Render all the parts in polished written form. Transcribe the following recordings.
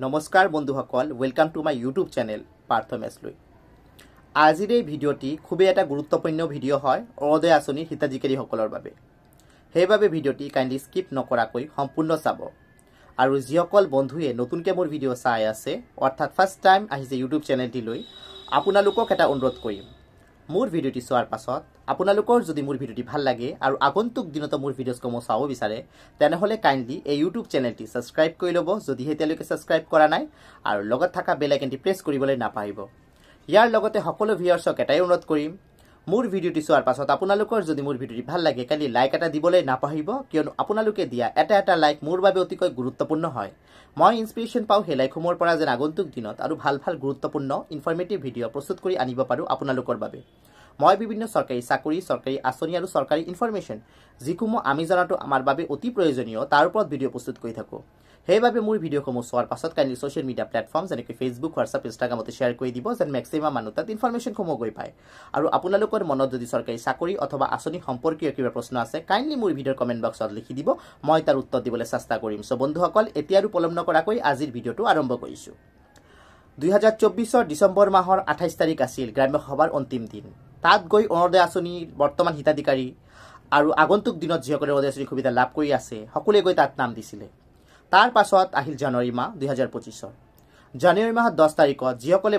নমস্কাৰ বন্ধুসকল, welcome to my YouTube channel পাৰ্থমেছলৈ। আজিৰ এই ভিডিঅ'টি খুবেই এটা গুৰুত্বপূৰ্ণ ভিডিঅ' হয় অৰুণোদয় আঁচনিৰ হিতাধিকাৰীসকলৰ বাবে। সেইবাবে ভিডিঅ'টি কাইণ্ডলি স্কিপ নকৰাকৈ সম্পূৰ্ণ চাব। আৰু যিসকল বন্ধুৱে নতুনকৈ মোৰ ভিডিঅ' চাই আছে, অৰ্থাৎ ফাৰ্ষ্ট টাইম আহিছে ইউটিউব চেনেলটিলৈ, আপোনালোকক এটা অনুৰোধ কৰিম। মোৰ ভিডিঅ'টি চোৱাৰ পাছত আপোনালোকৰ যদি মোৰ ভিডিঅ'টি ভাল লাগে আৰু আগন্তুক দিনত মোৰ ভিডিঅ'সমূহ চাব বিচাৰে, তেনেহ'লে কাইণ্ডলি এই ইউটিউব চেনেলটি ছাবস্ক্ৰাইব কৰি ল'ব যদিহে এতিয়ালৈকে ছাবস্ক্ৰাইব কৰা নাই, আৰু লগত থকা বেল আইকনটি প্ৰেছ কৰিবলৈ নাপাহৰিব। ইয়াৰ লগতে সকলো ভিউৱাৰ্ছক এটাই অনুৰোধ কৰিম, মোৰ ভিডিঅ'টি চোৱাৰ পাছত আপোনালোকৰ যদি মোৰ ভিডিঅ'টি ভাল লাগে, কাইণ্ডলি লাইক এটা দিবলৈ নাপাহৰিব, কিয়নো আপোনালোকে দিয়া এটা লাইক মোৰ বাবে অতিকৈ গুৰুত্বপূৰ্ণ হয়। মই ইনস্পিৰেশ্যন পাওঁ সেই লাইকসমূহৰ পৰা যেন আগন্তুক দিনত আৰু ভাল গুৰুত্বপূৰ্ণ ইনফৰ্মেটিভ ভিডিঅ' প্ৰস্তুত কৰি আনিব পাৰোঁ আপোনালোকৰ বাবে। মই বিভিন্ন চৰকাৰী চাকৰি, চৰকাৰী আঁচনি আৰু চৰকাৰী ইনফৰমেশ্যন যিসমূহ আমি জনাটো আমাৰ বাবে অতি প্ৰয়োজনীয় তাৰ ওপৰত ভিডিঅ' প্ৰস্তুত কৰি থাকোঁ। সেইবাবে মোৰ ভিডিঅ'সমূহ চোৱাৰ পাছত কাইণ্ডলি ছ'চিয়েল মিডিয়া প্লেটফৰ্ম যেনেকৈ ফেচবুক, হোৱাটছআপ, ইনষ্টাগ্ৰামতে শ্বেয়াৰ কৰি দিব, যেন মেক্সিমাম মানুহ তাত ইনফৰমেশ্যনসমূহ গৈ পায়। আৰু আপোনালোকৰ মনত যদি চৰকাৰী চাকৰি অথবা আঁচনি সম্পৰ্কীয় কিবা প্ৰশ্ন আছে, কাইণ্ডলি মোৰ ভিডিঅ'ৰ কমেণ্ট বক্সত লিখি দিব, মই তাৰ উত্তৰ দিবলৈ চেষ্টা কৰিম। চ' বন্ধুসকল, এতিয়া আৰু পলম নকৰাকৈ আজিৰ ভিডিঅ'টো আৰম্ভ কৰিছোঁ। 2024 ডিচেম্বৰ মাহৰ 28 তাৰিখ আছিল গ্ৰাম্য সভাৰ অন্তিম দিন। তাত গৈ অৰুণোদয় আঁচনিৰ বৰ্তমান হিতাধিকাৰী আৰু আগন্তুক দিনত যিসকলে অৰুণোদয় আঁচনিৰ সুবিধা লাভ কৰি আছে, সকলোৱে গৈ তাত নাম দিছিলে। তাৰ পাছত আহিল জানুৱাৰী মাহ 2025। জানুৱাৰী মাহৰ 10 তাৰিখত যিসকলে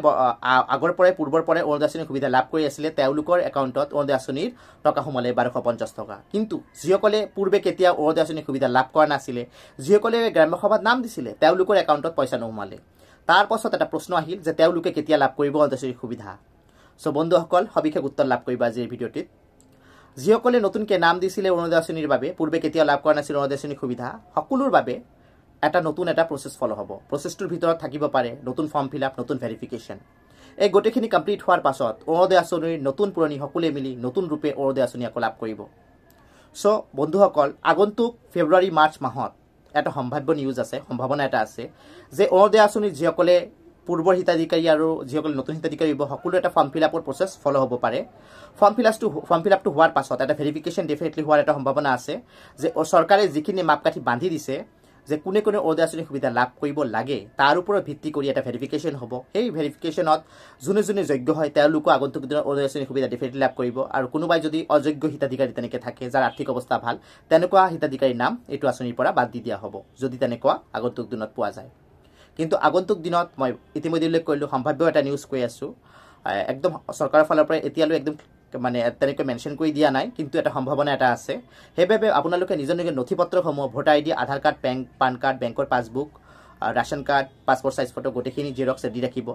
পূৰ্বৰ পৰাই অৰুণোদয় আঁচনিৰ সুবিধা লাভ কৰি আছিলে, তেওঁলোকৰ একাউণ্টত অৰুণোদয় আঁচনিৰ টকা সোমালে 1250 টকা। কিন্তু যিসকলে পূৰ্বে কেতিয়াও অৰুণোদয় আঁচনিৰ সুবিধা লাভ কৰা নাছিলে, যিসকলে গ্ৰাম্য সভাত নাম দিছিলে, তেওঁলোকৰ একাউণ্টত পইচা নোসোমালে। তাৰ পাছত এটা প্ৰশ্ন আহিল যে তেওঁলোকে কেতিয়া লাভ কৰিব অৰুণোদয় আঁচনিৰ সুবিধা। চ' বন্ধুসকল, সবিশেষ উত্তৰ লাভ কৰিব আজিৰ ভিডিঅ'টিত। যিসকলে নতুনকৈ নাম দিছিলে অৰুণোদয় আঁচনিৰ বাবে, পূৰ্বে কেতিয়াও লাভ কৰা নাছিল অৰুণোদয় আঁচনিৰ সুবিধা, সকলোৰ বাবে নতুন এটা প্ৰচেছ ফ'ল' হ'ব। প্ৰচেছটোৰ ভিতৰত থাকিব পাৰে নতুন ফৰ্ম ফিল আপ, নতুন ভেৰিফিকেশ্যন। এই গোটেইখিনি কমপ্লিট হোৱাৰ পাছত অৰুণোদয় আঁচনিৰ নতুন পুৰণি সকলোৱে মিলি নতুন ৰূপে অৰুণোদয় আঁচনি আকৌ লাভ কৰিব। চ' বন্ধুসকল, আগন্তুক ফেব্ৰুৱাৰী মাৰ্চ মাহত এটা সম্ভাৱ্য নিউজ আছে, সম্ভাৱনা এটা আছে যে অৰুণোদয় আঁচনিৰ যিসকলে পূৰ্বৰ হিতাধিকাৰী আৰু যিসকলে নতুন হিতাধিকাৰী হ'ব, সকলো এটা ফৰ্ম ফিল আপৰ প্ৰচেছ ফ'ল' হ'ব পাৰে। ফৰ্ম ফিল আপটো হোৱাৰ পাছত এটা ভেৰিফিকেশ্যন ডেফিনেটলি হোৱাৰ এটা সম্ভাৱনা আছে যে চৰকাৰে যিখিনি মাপকাঠি বান্ধি দিছে যে কোনে অৰুণোদয় আঁচনিৰ সুবিধা লাভ কৰিব লাগে, তাৰ ওপৰত ভিত্তি কৰি এটা ভেৰিফিকেশ্যন হ'ব। সেই ভেৰিফিকেশ্যনত যোনে যোগ্য হয় তেওঁলোকো আগন্তুক দিনত অৰুণোদয় আঁচনিৰ সুবিধা ডেফিনেটলি লাভ কৰিব। আৰু কোনোবাই যদি অযোগ্য হিতাধিকাৰী তেনেকৈ থাকে, যাৰ আৰ্থিক অৱস্থা ভাল, তেনেকুৱা হিতাধিকাৰীৰ নাম এইটো আঁচনিৰ পৰা বাদ দি দিয়া হ'ব, যদি তেনেকুৱা আগন্তুক দিনত পোৱা যায়। কিন্তু আগন্তুক দিনত মই ইতিমধ্যে উল্লেখ কৰিলোঁ, সম্ভাৱ্য এটা নিউজ কৈ আছোঁ। একদম চৰকাৰৰ ফালৰ পৰা এতিয়ালৈ একদম তেনেকৈ মেনশ্যন কৰি দিয়া নাই, কিন্তু এটা সম্ভাৱনা এটা আছে। সেইবাবে আপোনালোকে নিজৰ নথি পত্ৰসমূহ, ভোটাৰ ID, আধাৰ কাৰ্ড, পান কাৰ্ড, বেংকৰ passbook, ration card, passport size photo গোটেইখিনি জেৰক্স ৰেডি ৰাখিব।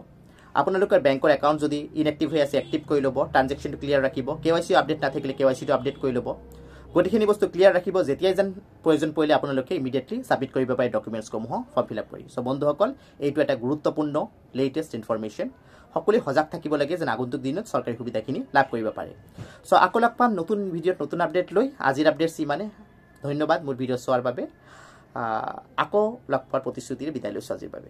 আপোনালোকৰ বেংকৰ একাউণ্ট যদি ইনএক্টিভ হৈ আছে, এক্টিভ কৰি ল'ব। ট্ৰানজেকশ্যনটো ক্লিয়াৰ ৰাখিব। KYC আপডেট নাথাকিলে KYCটো আপডেট কৰি ল'ব। গোটেইখিনি বস্তু ক্লিয়াৰ ৰাখিব। যেতিয়াই যেন প্ৰয়োজন পৰিলে আপোনালোকে ইমিডিয়েটলি ছাবমিট কৰিব পাৰে ডকুমেণ্টছসমূহ ফৰ্ম ফিল আপ কৰি। চ' বন্ধুসকল, এইটো এটা গুৰুত্বপূৰ্ণ লেটেষ্ট ইনফৰমেশ্যন। সকলোৱে সজাগ থাকিব লাগে যেন আগন্তুক দিনত চৰকাৰী সুবিধাখিনি লাভ কৰিব পাৰে। চ' আকৌ লগ পাম নতুন ভিডিঅ'ত, নতুন আপডেট লৈ। আজিৰ আপডেটছ ইমানে। ধন্যবাদ মোৰ ভিডিঅ' চোৱাৰ বাবে। আকৌ লগ পোৱাৰ প্ৰতিশ্ৰুতিৰে বিদায় লৈছোঁ আজিৰ বাবে।